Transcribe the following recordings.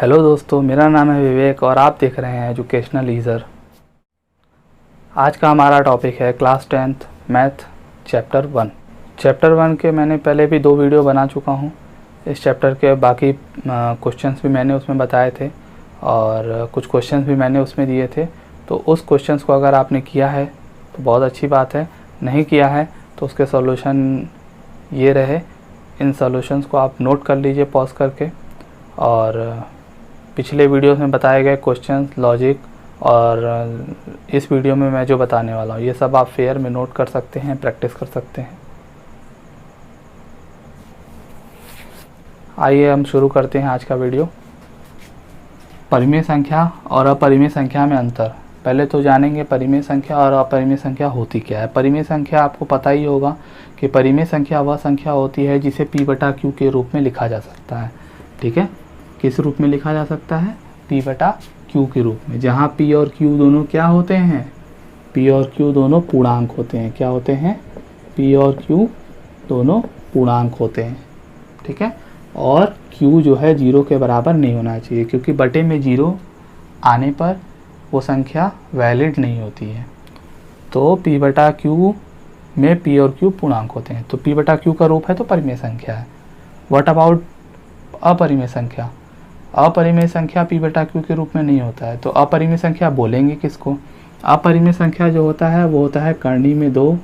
Hello दोस्तों, मेरा नाम है विवेक और आप देख रहे हैं एजुकेशनल ईज़र। आज का हमारा टॉपिक है class 10th math chapter 1। Chapter 1 के मैंने पहले भी 2 वीडियो बना चुका हूं। इस चैप्टर के बाकी क्वेश्चंस भी मैंने उसमें बताए थे और कुछ क्वेश्चंस भी मैंने उसमें दिए थे। तो उस क्वेश्चंस को अगर आपने किया है तो बहुत अच्छी बात है, नहीं किया है तो उसके सॉल्यूशन ये रहे। इन सॉल्यूशंस को आप नोट कर लीजिए पॉज करके, और पिछले वीडियोस में बताए गए क्वेश्चंस, लॉजिक और इस वीडियो में मैं जो बताने वाला हूँ ये सब आप फेयर में नोट कर सकते हैं, प्रैक्टिस कर सकते हैं। आइए हम शुरू करते हैं आज का वीडियो। परिमेय संख्या और अपरिमेय संख्या में अंतर। पहले तो जानेंगे परिमेय संख्या और अपरिमेय संख्या होती क्या है। परिमेय संख्या आपको पता ही होगा कि परिमेय संख्या वह संख्या होती है जिसे P/Q के रूप में लिखा जा सकता है। ठीक है, किस रूप में लिखा जा सकता है? P/Q के रूप में, जहाँ P और Q दोनों क्या होते हैं? P और Q दोनों पूर्णांक होते हैं। क्या होते हैं? P और Q दोनों पूर्णांक होते हैं। ठीक है, और Q जो है 0 के बराबर नहीं होना चाहिए, क्योंकि बटे में 0 आने पर वो संख्या वैलिड नहीं होती है। तो P/Q में P और Q पूर्णांक होते हैं, तो P/Q का रूप है तो परिमेय संख्या है। व्हाट अबाउट अपरिमेय संख्या? अपरिमेय संख्या P/Q के रूप में नहीं होता है। तो अपरिमेय संख्या बोलेंगे किसको? अपरिमेय संख्या जो होता है वो होता है करनी में 2,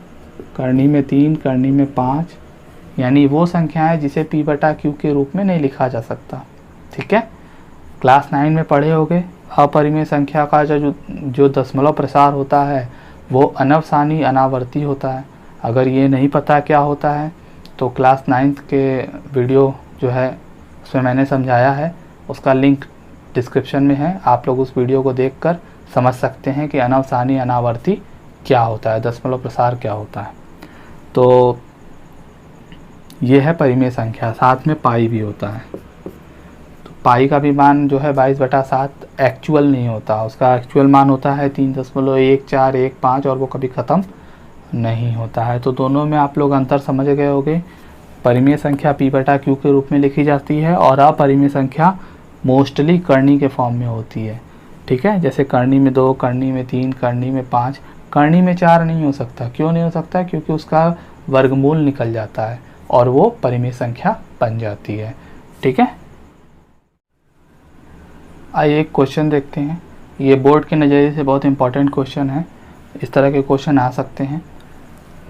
करनी में 3, करनी में 5, यानी वो संख्या है जिसे P/Q के रूप में नहीं लिखा जा सकता। ठीक है, क्लास 9 में पढ़े होंगे अपरिमेय संख्या का जो दशमलव प्रसार होता है वो अनवसानी अनावर्ती होता है। अगर ये नहीं पता क्या होता है तो क्लास 9 के वीडियो जो है उसमें मैंने समझाया है, उसका लिंक डिस्क्रिप्शन में है। आप लोग उस वीडियो को देखकर समझ सकते हैं कि अनवसानी अनावर्ती क्या होता है, दशमलव प्रसार क्या होता है। तो ये है परिमेय संख्या। साथ में पाई भी होता है। तो पाई का भी मान जो है 22/7 एक्चुअल नहीं होता, उसका एक्चुअल मान होता है 3.1415 और वो कभी ख़त्म नहीं होता है। तो दोनों में आप लोग अंतर समझ गए होंगे। परिमेय संख्या P/Q के रूप में लिखी जाती है और अपरिमेय संख्या मोस्टली करनी के फॉर्म में होती है। ठीक है, जैसे करनी में 2, करनी में 3, करनी में 5, करनी में 4 नहीं हो सकता। क्यों नहीं हो सकता? क्योंकि उसका वर्गमूल निकल जाता है और वो परिमेय संख्या बन जाती है। ठीक है, आइए एक क्वेश्चन देखते हैं। ये बोर्ड के नज़रिए से बहुत इंपॉर्टेंट क्वेश्चन है। इस तरह के क्वेश्चन आ सकते हैं।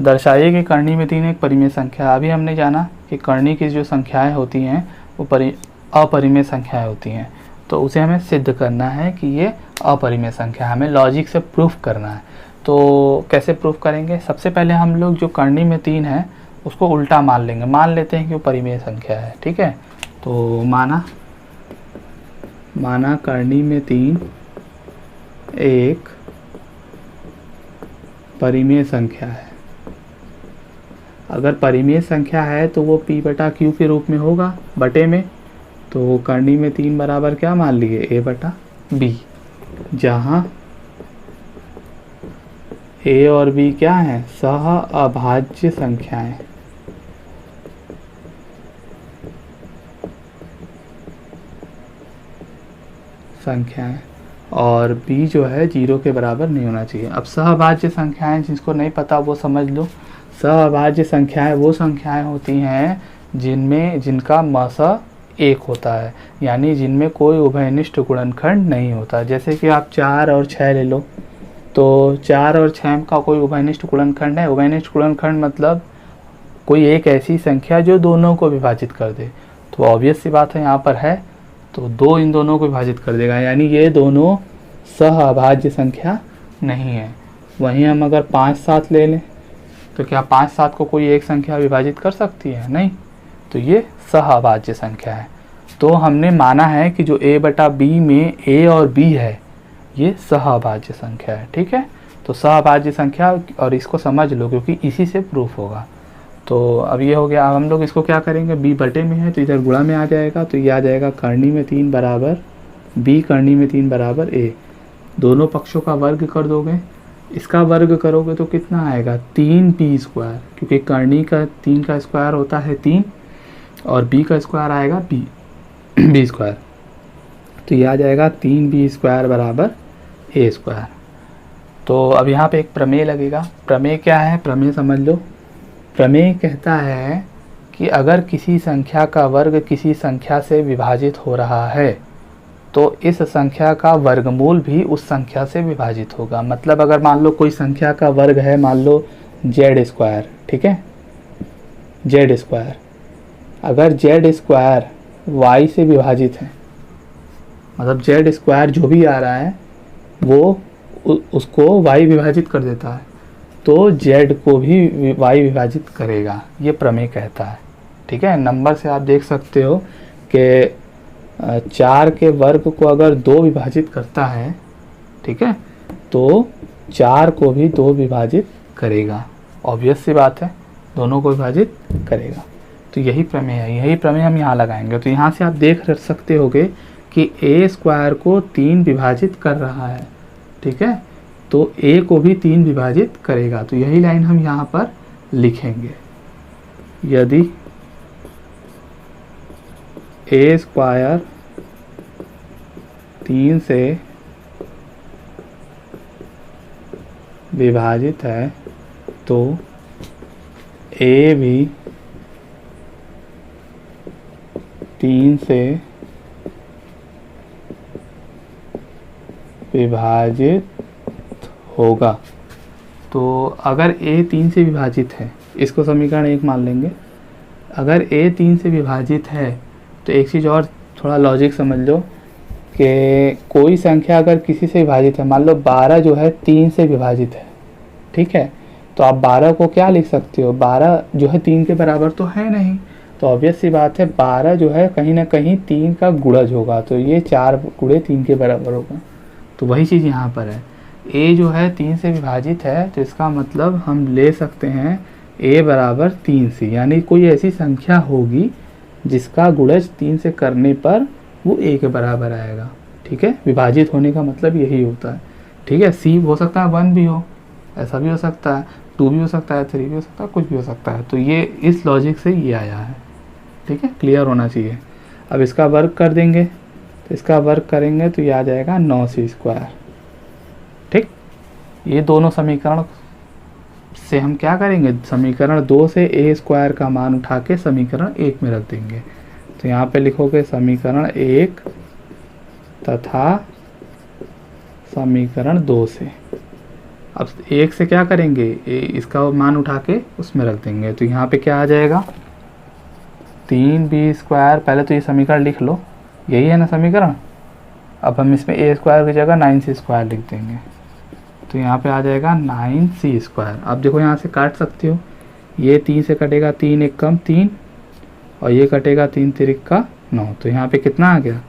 दर्शाइए कि करनी में 3 एक परिमेय संख्या। अभी हमने जाना कि करनी की जो संख्याएं होती हैं वो अपरिमेय संख्याएं होती हैं, तो उसे हमें सिद्ध करना है कि ये अपरिमेय संख्या, हमें लॉजिक से प्रूफ करना है। तो कैसे प्रूफ करेंगे? सबसे पहले हम लोग जो करनी में 3 है उसको उल्टा मान लेंगे। मान लेते हैं कि वो परिमेय संख्या है। ठीक है, तो माना करनी में 3 एक परिमेय संख्या है। अगर परिमेय संख्या है तो वो P/Q के रूप में होगा बटे में। तो करनी में 3 बराबर क्या मान लिए? A/B, जहाँ A और B क्या हैं? सह अभाज्य संख्याएं। और B जो है 0 के बराबर नहीं होना चाहिए। अब सहअभाज्य संख्याएं जिसको नहीं पता वो समझ लो। सहअभाज्य संख्याएं वो संख्याएं होती हैं जिनका मसा 1 होता है, यानी जिनमें कोई उभयनिष्ठ गुणनखंड नहीं होता। जैसे कि आप 4 और 6 ले लो, तो 4 और 6 का कोई उभयनिष्ठ गुणनखंड है। उभयनिष्ठ गुणनखंड मतलब कोई एक ऐसी संख्या जो दोनों को विभाजित कर दे। तो ऑब्वियस सी बात है यहाँ पर है, तो 2 इन दोनों को विभाजित कर देगा, यानी ये दोनों सहअभाज्य संख्या नहीं है। वहीं हम अगर 5 7 ले लें तो क्या 5 7 को कोई एक संख्या विभाजित कर सकती है? नहीं, तो ये सहअभाज्य संख्या है। तो हमने माना है कि जो A/B में A और B है ये सहअभाज्य संख्या है। ठीक है, तो सहअभाज्य संख्या, और इसको समझ लो क्योंकि इसी से प्रूफ होगा। तो अब ये हो गया। अब हम लोग इसको क्या करेंगे? B बटे में है तो इधर गुणा में आ जाएगा, तो ये आ जाएगा करनी में 3 बराबर B, करनी में 3 बराबर A। दोनों पक्षों का वर्ग कर दोगे, इसका वर्ग करोगे तो कितना आएगा? 3p², क्योंकि करनी का 3 का स्क्वायर होता है 3 और B का स्क्वायर आएगा B²। तो ये आ जाएगा 3b² बराबर a²। तो अब यहाँ पे एक प्रमेय लगेगा। प्रमेय क्या है? प्रमेय समझ लो। प्रमेय कहता है कि अगर किसी संख्या का वर्ग किसी संख्या से विभाजित हो रहा है तो इस संख्या का वर्गमूल भी उस संख्या से विभाजित होगा। मतलब अगर मान लो कोई संख्या का वर्ग है, मान लो z², ठीक है, z², अगर z² y से विभाजित है, मतलब z² जो भी आ रहा है वो उसको y विभाजित कर देता है, तो z को भी y विभाजित करेगा, ये प्रमेय कहता है। ठीक है, नंबर से आप देख सकते हो कि 4 के वर्ग को अगर 2 विभाजित करता है, ठीक है, तो 4 को भी 2 विभाजित करेगा। ऑब्वियस सी बात है, दोनों को विभाजित करेगा। तो यही प्रमेय है, यही प्रमेय हम यहाँ लगाएंगे। तो यहाँ से आप देख सकते होगे कि a² को 3 विभाजित कर रहा है, ठीक है, तो a को भी 3 विभाजित करेगा। तो यही लाइन हम यहाँ पर लिखेंगे। यदि a² 3 से विभाजित है तो a भी 3 से विभाजित होगा। तो अगर a 3 से विभाजित है, इसको समीकरण 1 मान लेंगे। अगर a 3 से विभाजित है तो एक चीज़ और थोड़ा लॉजिक समझ लो कि कोई संख्या अगर किसी से विभाजित है, मान लो 12 जो है 3 से विभाजित है, ठीक है, तो आप 12 को क्या लिख सकते हो? 12 जो है 3 के बराबर तो है नहीं, तो ऑब्वियस सी बात है 12 जो है कहीं ना कहीं 3 का गुणज होगा, तो ये 4 गुणे 3 के बराबर होगा। तो वही चीज़ यहाँ पर है, a जो है 3 से विभाजित है, तो इसका मतलब हम ले सकते हैं a बराबर 3c, यानी कोई ऐसी संख्या होगी जिसका गुणज 3 से करने पर वो a के बराबर आएगा। ठीक है, विभाजित होने का मतलब यही होता है। ठीक है, c हो सकता है 1 भी हो, ऐसा भी हो सकता है, 2 भी हो सकता है, 3 भी हो सकता है, कुछ भी हो सकता है। तो ये इस लॉजिक से ये आया है। ठीक है, क्लियर होना चाहिए। अब इसका वर्ग कर देंगे, तो इसका वर्ग करेंगे तो ये आ जाएगा 9c²। ठीक, ये दोनों समीकरण से हम क्या करेंगे? समीकरण 2 से a² का मान उठा के समीकरण 1 में रख देंगे। तो यहाँ पे लिखोगे समीकरण 1 तथा समीकरण 2 से। अब 1 से क्या करेंगे? इसका मान उठा के उसमें रख देंगे। तो यहाँ पे क्या आ जाएगा? 3b²। पहले तो ये समीकरण लिख लो, यही है ना समीकरण। अब हम इसमें a² की जगह 9c² लिख देंगे, तो यहाँ पे आ जाएगा 9c²। अब देखो यहाँ से काट सकते हो, ये 3 से कटेगा, 3 एक कम 3, और ये कटेगा 3 तिरिक का 9। तो यहाँ पे कितना आ गया?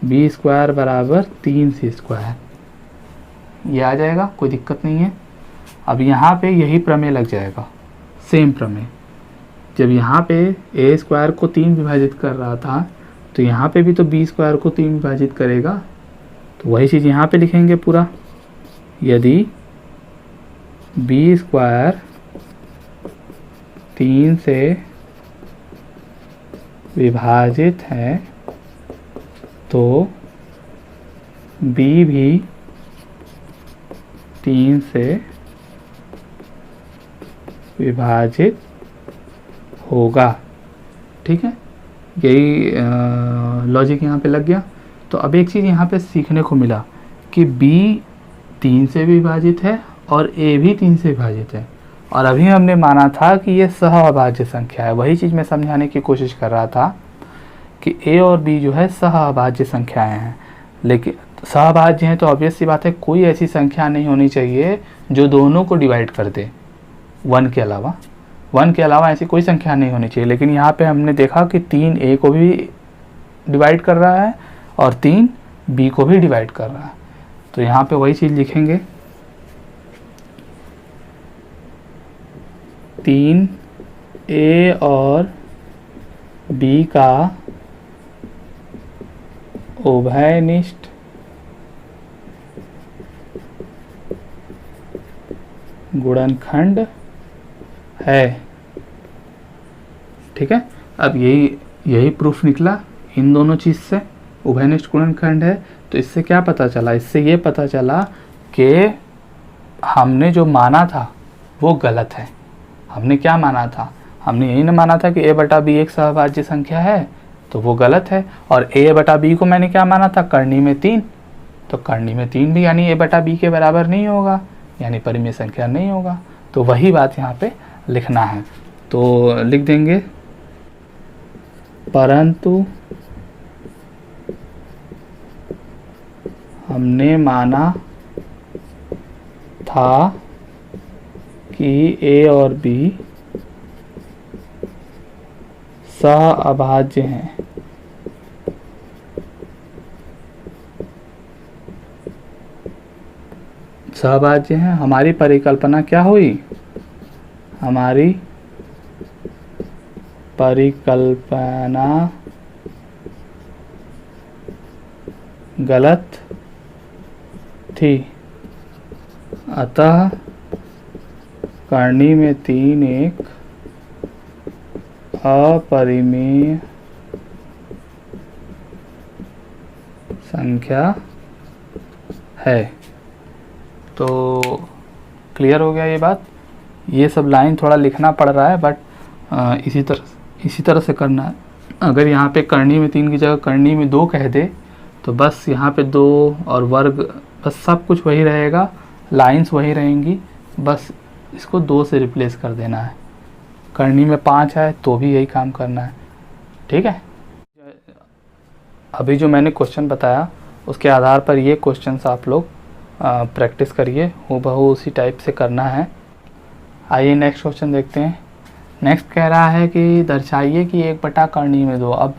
b² बराबर 3c²। ये आ जाएगा, कोई दिक्कत नहीं है। अब यहाँ पे यही प्रमेय लग जाएगा, सेम प्रमेय। जब यहाँ पे a² को 3 विभाजित कर रहा था, तो यहाँ पे भी तो b² को 3 विभाजित करेगा। तो वही चीज़ यहाँ पे लिखेंगे पूरा। यदि b² 3 से विभाजित है तो b भी 3 से विभाजित होगा। ठीक है, यही लॉजिक यहाँ पे लग गया। तो अब एक चीज़ यहाँ पे सीखने को मिला कि b 3 से भी विभाजित है और a भी 3 से विभाजित है, और अभी हमने माना था कि ये सहअभाज्य संख्या है। वही चीज़ मैं समझाने की कोशिश कर रहा था कि a और b जो है सहअभाज्य संख्याएं हैं। लेकिन सहअभाज्य हैं तो ऑब्वियस सी बात है, कोई ऐसी संख्या नहीं होनी चाहिए जो दोनों को डिवाइड कर दे। 1 के अलावा ऐसी कोई संख्या नहीं होनी चाहिए। लेकिन यहाँ पे हमने देखा कि 3 a को भी डिवाइड कर रहा है और 3 b को भी डिवाइड कर रहा है। तो यहाँ पे वही चीज़ लिखेंगे, 3 a और b का उभयनिष्ठ गुणनखंड है। ठीक है, अब यही प्रूफ निकला इन दोनों चीज़ से। उभयनिष्ठ गुणनखंड है। तो इससे क्या पता चला, इससे ये पता चला कि हमने जो माना था वो गलत है। हमने क्या माना था, हमने यही ना माना था कि a बटा b एक सहभाज्य संख्या है, तो वो गलत है। और a बटा b को मैंने क्या माना था, करनी में 3, तो करनी में 3 भी यानी a बटा b के बराबर नहीं होगा, यानी परिमेय संख्या नहीं होगा। तो वही बात यहाँ पे लिखना है। तो लिख देंगे परंतु हमने माना था कि a और b सहअभाज्य हैं। सहभाज्य हैं। हमारी परिकल्पना क्या हुई, हमारी परिकल्पना गलत थी, अतः करनी में 3 एक अपरिमेय संख्या है। तो क्लियर हो गया ये बात। ये सब लाइन थोड़ा लिखना पड़ रहा है, बट इसी तरह से करना है। अगर यहाँ पे करनी में 3 की जगह करनी में 2 कह दे तो बस यहाँ पे 2 और वर्ग, बस सब कुछ वही रहेगा, लाइंस वही रहेंगी, बस इसको 2 से रिप्लेस कर देना है। करनी में 5 है तो भी यही काम करना है, ठीक है। अभी जो मैंने क्वेश्चन बताया उसके आधार पर ये क्वेश्चंस आप लोग प्रैक्टिस करिए, हूबहू उसी टाइप से करना है। आइए नेक्स्ट क्वेश्चन देखते हैं। नेक्स्ट कह रहा है कि दर्शाइए कि 1 बटा करनी में 2। अब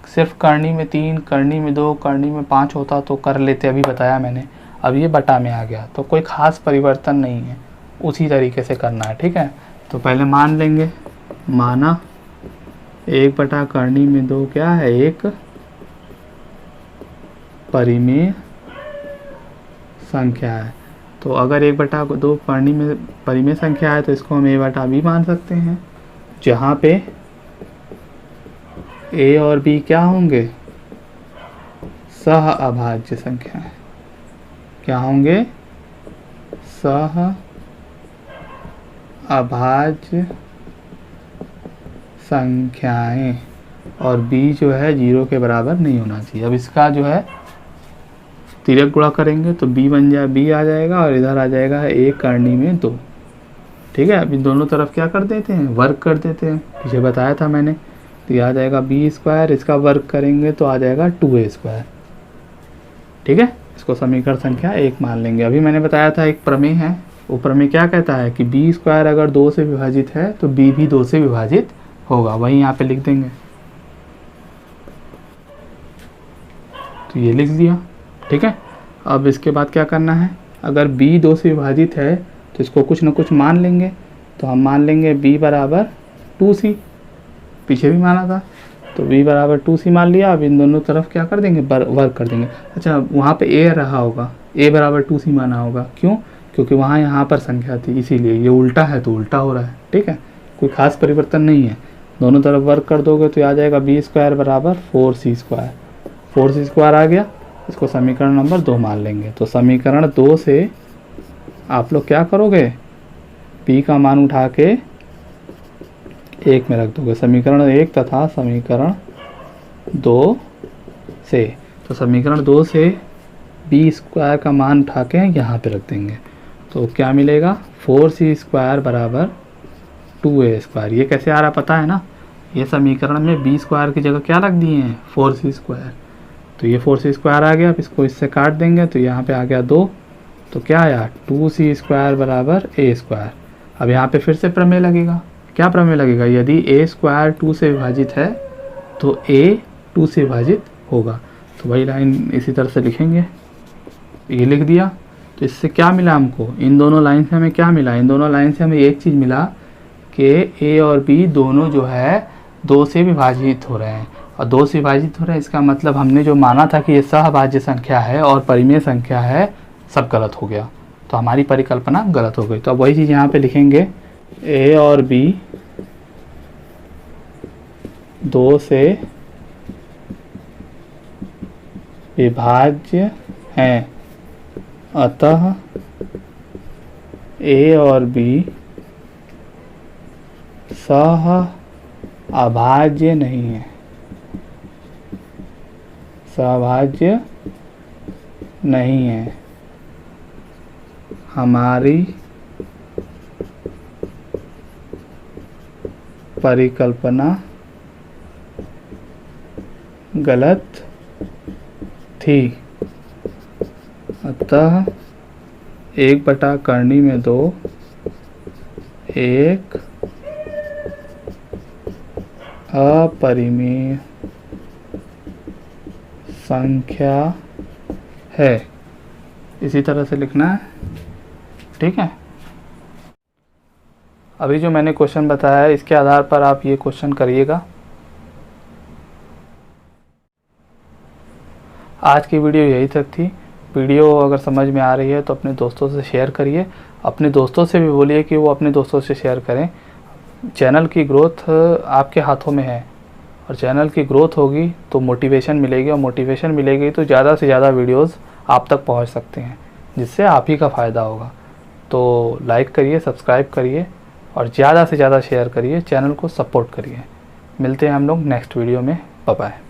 सिर्फ करनी में 3, करनी में 2, करनी में 5 होता तो कर लेते, अभी बताया मैंने। अब ये बटा में आ गया तो कोई ख़ास परिवर्तन नहीं है, उसी तरीके से करना है, ठीक है। तो पहले मान लेंगे, माना 1 बटा करनी में 2 क्या है, एक परिमेय संख्या है। तो अगर 1 बटा 2 करनी में परिमेय संख्या है तो इसको हम a बटा b मान सकते हैं, जहाँ पे a और b क्या होंगे, सहअभाज्य संख्या है। क्या होंगे, सहअभाज्य संख्याएं, और b जो है 0 के बराबर नहीं होना चाहिए। अब इसका जो है तिर्यक गुणा करेंगे तो b बन जाए, b आ जाएगा और इधर आ जाएगा 1 करनी में 2, ठीक है। अब इन दोनों तरफ क्या कर देते हैं, वर्ग कर देते हैं, पीछे बताया था मैंने। तो ये आ जाएगा b स्क्वायर, इसका वर्ग करेंगे तो आ जाएगा 2a स्क्वायर, ठीक है। इसको समीकरण संख्या 1 मान लेंगे। अभी मैंने बताया था एक प्रमेय है, वो प्रमेय क्या कहता है कि b स्क्वायर अगर 2 से विभाजित है तो b भी 2 से विभाजित होगा, वही यहाँ पे लिख देंगे। तो ये लिख दिया, ठीक है। अब इसके बाद क्या करना है, अगर b 2 से विभाजित है तो इसको कुछ ना कुछ मान लेंगे। तो हम मान लेंगे b बराबर 2c, पीछे भी माना था, तो b बराबर 2c मान लिया। अब इन दोनों तरफ क्या कर देंगे, वर्ग कर देंगे। अच्छा, वहाँ पे a रहा होगा, a बराबर 2c माना होगा, क्यों, क्योंकि वहाँ यहाँ पर संख्या थी, इसीलिए। ये उल्टा है तो उल्टा हो रहा है, ठीक है, कोई खास परिवर्तन नहीं है। दोनों तरफ वर्ग कर दोगे तो आ जाएगा b स्क्वायर बराबर 4c स्क्वायर, 4c स्क्वायर आ गया। इसको समीकरण नंबर 2 मान लेंगे। तो समीकरण 2 से आप लोग क्या करोगे, p का मान उठा के 1 में रख दोगे, समीकरण 1 तथा समीकरण 2 से। तो समीकरण 2 से b स्क्वायर का मान उठा के यहाँ पे रख देंगे तो क्या मिलेगा, 4c स्क्वायर बराबर 2a स्क्वायर। ये कैसे आ रहा पता है ना, ये समीकरण में b स्क्वायर की जगह क्या रख दिए हैं, 4c स्क्वायर। तो ये 4c स्क्वायर आ गया। अब इसको इससे काट देंगे तो यहाँ पे आ गया 2, तो क्या आया, 2c स्क्वायर बराबर a स्क्वायर। अब यहाँ पे फिर से प्रमेय लगेगा। क्या प्रमेय लगेगा, यदि a स्क्वायर 2 से विभाजित है तो a 2 से विभाजित होगा। तो वही लाइन इसी तरह से लिखेंगे, ये लिख दिया। तो इससे क्या मिला हमको, इन दोनों लाइन से हमें क्या मिला, इन दोनों लाइन से हमें एक चीज़ मिला कि a और b दोनों जो है 2 से विभाजित हो रहे हैं। और 2 से विभाजित हो रहा है, इसका मतलब हमने जो माना था कि ये सहभाज्य संख्या है और परिमेय संख्या है, सब गलत हो गया। तो हमारी परिकल्पना गलत हो गई। तो अब वही चीज़ यहाँ पे लिखेंगे, a और b 2 से विभाज्य हैं, अतः ए और बी सह अभाज्य नहीं है, सहभाज्य नहीं है। हमारी परिकल्पना गलत थी, अतः 1/2 एक अपरिमेय संख्या है। इसी तरह से लिखना है, ठीक है। अभी जो मैंने क्वेश्चन बताया है इसके आधार पर आप ये क्वेश्चन करिएगा। आज की वीडियो यही तक थी। वीडियो अगर समझ में आ रही है तो अपने दोस्तों से शेयर करिए, अपने दोस्तों से भी बोलिए कि वो अपने दोस्तों से शेयर करें। चैनल की ग्रोथ आपके हाथों में है, और चैनल की ग्रोथ होगी तो मोटिवेशन मिलेगी, और मोटिवेशन मिलेगी तो ज़्यादा से ज़्यादा वीडियोस आप तक पहुंच सकते हैं, जिससे आप ही का फ़ायदा होगा। तो लाइक करिए, सब्सक्राइब करिए और ज़्यादा से ज़्यादा शेयर करिए, चैनल को सपोर्ट करिए। मिलते हैं हम लोग नेक्स्ट वीडियो में। Bye bye.